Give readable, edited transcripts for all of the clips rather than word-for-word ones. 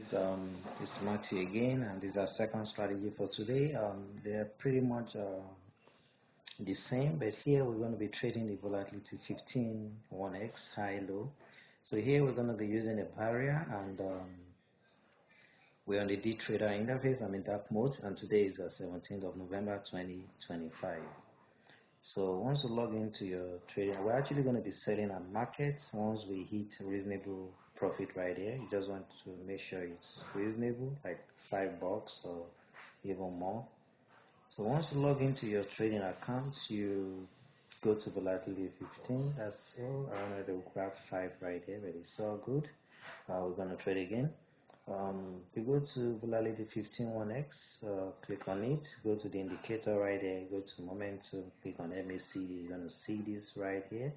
It's Matthew again, and this is our second strategy for today. They're pretty much the same, but here we're going to be trading the volatility 15 1x high low. So here we're going to be using a barrier, and we're on the D trader interface. I'm in dark mode, and today is the 17th of November 2025. So once you log into your trading, we're actually going to be selling at markets. Once we hit reasonable profit right here, you just want to make sure it's reasonable, like $5 or even more. So once you log into your trading account, you go to volatility 15. That's all. I wanted to grab 5 right here, but it's all good. We're going to trade again. You go to volatility 15 1x, click on it, go to the indicator right there, go to momentum, click on MACD. You're going to see this right here.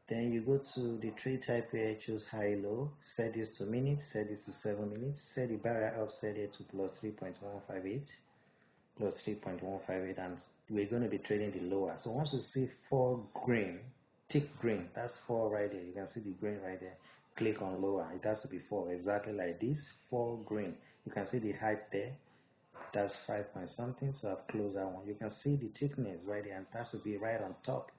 Then you go to the trade type here, choose high low, set this to minutes, set this to 7 minutes, set the barrier offset here to plus 3.158, and we're going to be trading the lower. So once you see 4 green, thick green, that's 4 right there, you can see the green right there, click on lower. It has to be 4, exactly like this, 4 green. You can see the height there, that's 5 point something, so I've closed that one. You can see the thickness right there, and it has to be right on top,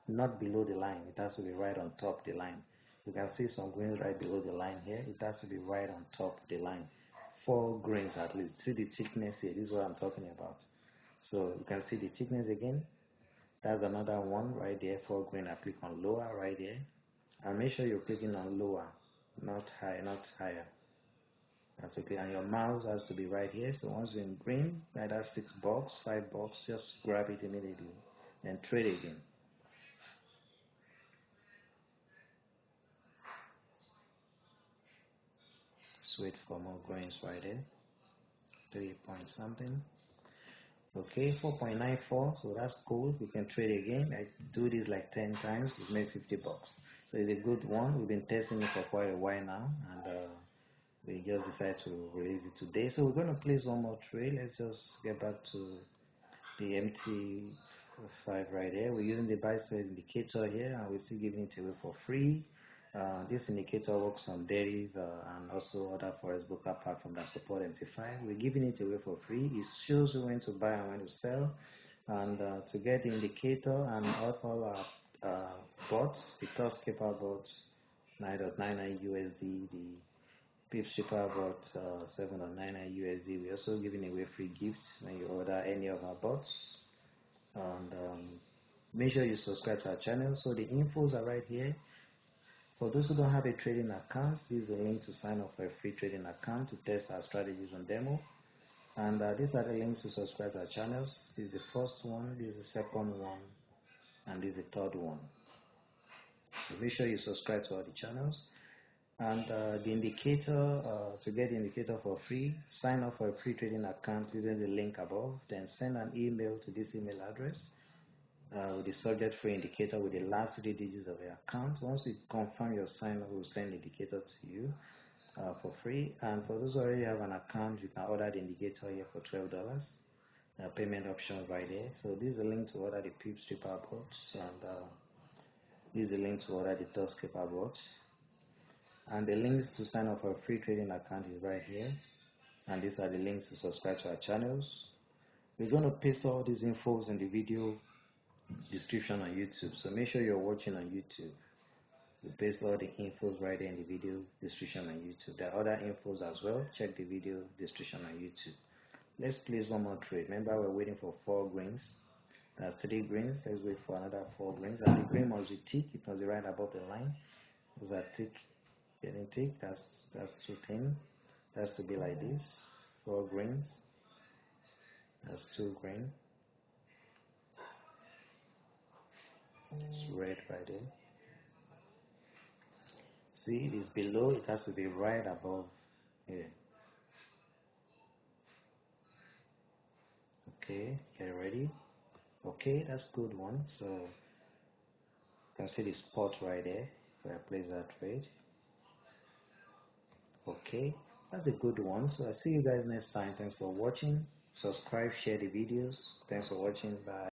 not below the line. It has to be right on top of the line. You can see some greens right below the line here. It has to be right on top of the line. 4 grains at least. See the thickness here. This is what I'm talking about. So you can see the thickness again. That's another one right there, 4 grain. I click on lower right there. And make sure you're clicking on lower, not high, not higher. That's okay. And your mouse has to be right here. So once you're in green, like that's $6, $5, just grab it immediately and trade again. Just wait for more grains right there. 3 point something. Okay, 4.94, so that's cool. We can trade again. I do this like 10 times, it made $50. So it's a good one. We've been testing it for quite a while now, and we just decided to release it today. So we're going to place one more trade. Let's just get back to the MT5 right here. We're using the buy side indicator here, and we're still giving it away for free. This indicator works on Deriv and also other Forex broker apart from that support MT5. We're giving it away for free. It shows you when to buy and when to sell. And to get the indicator and all our bots, the toss keeper bots 9.99 USD, the Pip stripper bot 7.99 USD. We're also giving away free gifts when you order any of our bots. And make sure you subscribe to our channel. So the infos are right here. For those who don't have a trading account, this is a link to sign up for a free trading account to test our strategies on demo. And these are the links to subscribe to our channels. This is the first one, this is the second one, and this is the third one. So make sure you subscribe to all the channels. And the indicator, to get the indicator for free, sign up for a free trading account using the link above. Then send an email to this email address. With the subject free indicator with the last 3 digits of your account. Once you confirm your sign up, we'll send the indicator to you for free. And for those who already have an account, you can order the indicator here for $12. Payment option right there. So this is a link to order the Pip stripper bots, and this is a link to order the toss keeper bots. And the links to sign up for a free trading account is right here. And these are the links to subscribe to our channels. We're going to paste all these infos in the video description on YouTube, so make sure you're watching on YouTube. We paste all the infos right there in the video description on YouTube. There are other infos as well. Check the video description on YouTube. Let's place one more trade. Remember, we're waiting for 4 greens. That's 3 greens. Let's wait for another 4 greens. And the green must be thick. It must be right above the line. Those are thick, getting thick. That's too thin. That's to be like this. 4 greens. That's 2 green. It's red right there. See, it is below, it has to be right above here. Okay, get ready. Okay, that's good one. So you can see the spot right there where I place that trade. Okay, that's a good one. So I'll see you guys next time. Thanks for watching. Subscribe, share the videos. Thanks for watching. Bye.